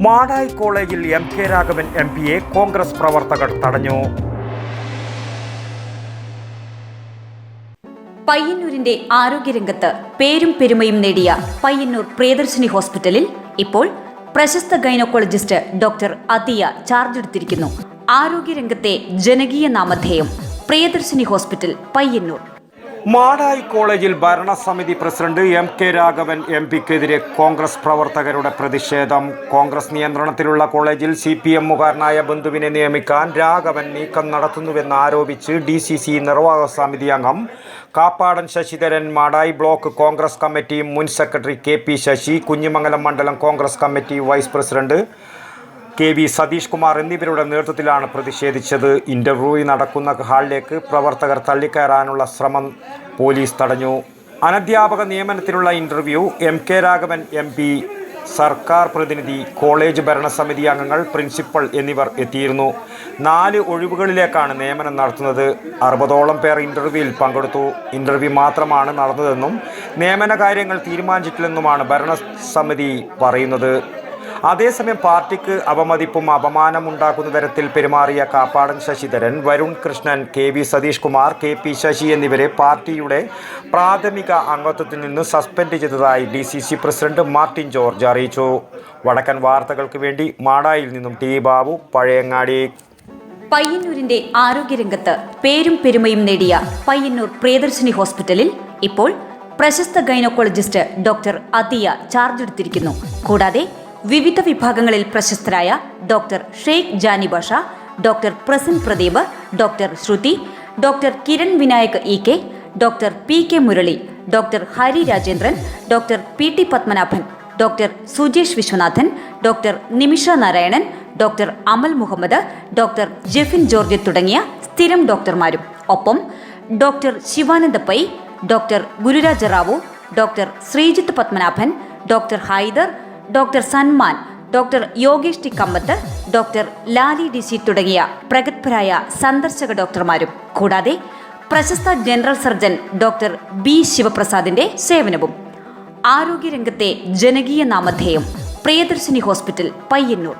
മാടായി കോളേജിൽ എം.കെ. രാഘവൻ എം.പിയെ കോൺഗ്രസ് പ്രവർത്തകർ തടഞ്ഞു. പയ്യന്നൂരിന്റെ ആരോഗ്യരംഗത്ത് പേരും പെരുമയും നേടിയ പയ്യന്നൂർ പ്രിയദർശിനി ഹോസ്പിറ്റലിൽ ഇപ്പോൾ പ്രശസ്ത ഗൈനക്കോളജിസ്റ്റ് ഡോക്ടർ അതിയ ചാർജ് എടുത്തിരിക്കുന്നു. ആരോഗ്യരംഗത്തെ ജനകീയ നാമധേയം പ്രിയദർശിനി ഹോസ്പിറ്റൽ പയ്യന്നൂർ. മാടായി കോളേജിൽ ഭരണസമിതി പ്രസിഡന്റ് എം.കെ. രാഘവൻ എം.പിക്കെതിരെ കോൺഗ്രസ് പ്രവർത്തകരുടെ പ്രതിഷേധം. കോൺഗ്രസ് നിയന്ത്രണത്തിലുള്ള കോളേജിൽ CPM-കാരനായ ബന്ധുവിനെ നിയമിക്കാൻ രാഘവൻ നീക്കം നടത്തുന്നുവെന്നാരോപിച്ച് DCC നിർവാഹക സമിതി അംഗം കാപ്പാടൻ ശശിധരൻ, മാടായി ബ്ലോക്ക് കോൺഗ്രസ് കമ്മിറ്റി മുൻ സെക്രട്ടറി KP ശശി, കുഞ്ഞിമംഗലം മണ്ഡലം Congress committee vice president KV Satheesh Kumar എന്നിവരുടെ നേതൃത്വത്തിലാണ് പ്രതിഷേധിച്ചത്. ഇന്റർവ്യൂ നടക്കുന്ന ഹാളിലേക്ക് പ്രവർത്തകർ തള്ളിക്കയറാനുള്ള ശ്രമം പോലീസ് തടഞ്ഞു. അനധ്യാപക നിയമനത്തിനുള്ള ഇന്റർവ്യൂ എം.കെ. രാഘവൻ MP, സർക്കാർ പ്രതിനിധി, കോളേജ് ഭരണസമിതി അംഗങ്ങൾ, പ്രിൻസിപ്പൽ എന്നിവർ എത്തിയിരുന്നു. 4 ഒഴിവുകളിലേക്കാണ് നിയമനം നടത്തുന്നത്. 60ഓളം പേർ ഇന്റർവ്യൂവിൽ പങ്കെടുത്തു. ഇന്റർവ്യൂ മാത്രമാണ് നടന്നതെന്നും നിയമന കാര്യങ്ങൾ തീരുമാനിച്ചിട്ടില്ലെന്നുമാണ് ഭരണസമിതി പറയുന്നത്. അതേസമയം പാർട്ടിക്ക് അപമതിപ്പും അപമാനമുണ്ടാക്കുന്ന തരത്തിൽ പെരുമാറിയ കാപ്പാടൻ ശശിധരൻ, വരുൺ കൃഷ്ണൻ, KV സതീഷ് കുമാർ, KP ശശി എന്നിവരെ പാർട്ടിയുടെ പ്രാഥമിക അംഗത്വത്തിൽ നിന്ന് സസ്പെൻഡ് ചെയ്തതായി DCC പ്രസിഡന്റ് മാർട്ടിൻ ജോർജ് അറിയിച്ചു. വടക്കൻ വാർത്തകൾക്ക് വേണ്ടി മാടായിൽ നിന്നും T. ബാബു, പഴയങ്ങാടി. പയ്യന്നൂരിന്റെ ആരോഗ്യരംഗത്ത് പേരും പെരുമയും നേടിയ പയ്യന്നൂർ പ്രിയദർശിനി ഹോസ്പിറ്റലിൽ ഇപ്പോൾ പ്രശസ്ത ഗൈനക്കോളജിസ്റ്റ് ഡോക്ടർ അതിയ ചാർജ് എടുത്തിരിക്കുന്നു. കൂടാതെ വിവിധ വിഭാഗങ്ങളിൽ പ്രശസ്തരായ doctor Sheikh Jani Basha, doctor Prasan Pradeep, doctor Shruti, doctor Kiran Vinayak EK, doctor PK Murali, doctor Hari Rajendran, doctor PT Padmanabhan, doctor Sujesh Viswanathan, doctor Nimisha Narayanan, doctor Amal Muhammad, doctor Jefin George തുടങ്ങിയ സ്ഥിരം ഡോക്ടർമാരും, ഒപ്പം doctor Shivananda Pai, doctor Gururaja Rao, doctor Sreejith Padmanabhan, doctor Haider, doctor Sanman, doctor Yogesh T Kamath, doctor Lali DC തുടങ്ങിയ പ്രഗത്ഭരായ സന്ദർശക ഡോക്ടർമാരും, കൂടാതെ പ്രശസ്ത ജനറൽ സർജൻ ഡോക്ടർ B. ശിവപ്രസാദിന്റെ സേവനവും. ആരോഗ്യരംഗത്തെ ജനകീയ നാമധേയം പ്രിയദർശിനി ഹോസ്പിറ്റൽ പയ്യന്നൂർ.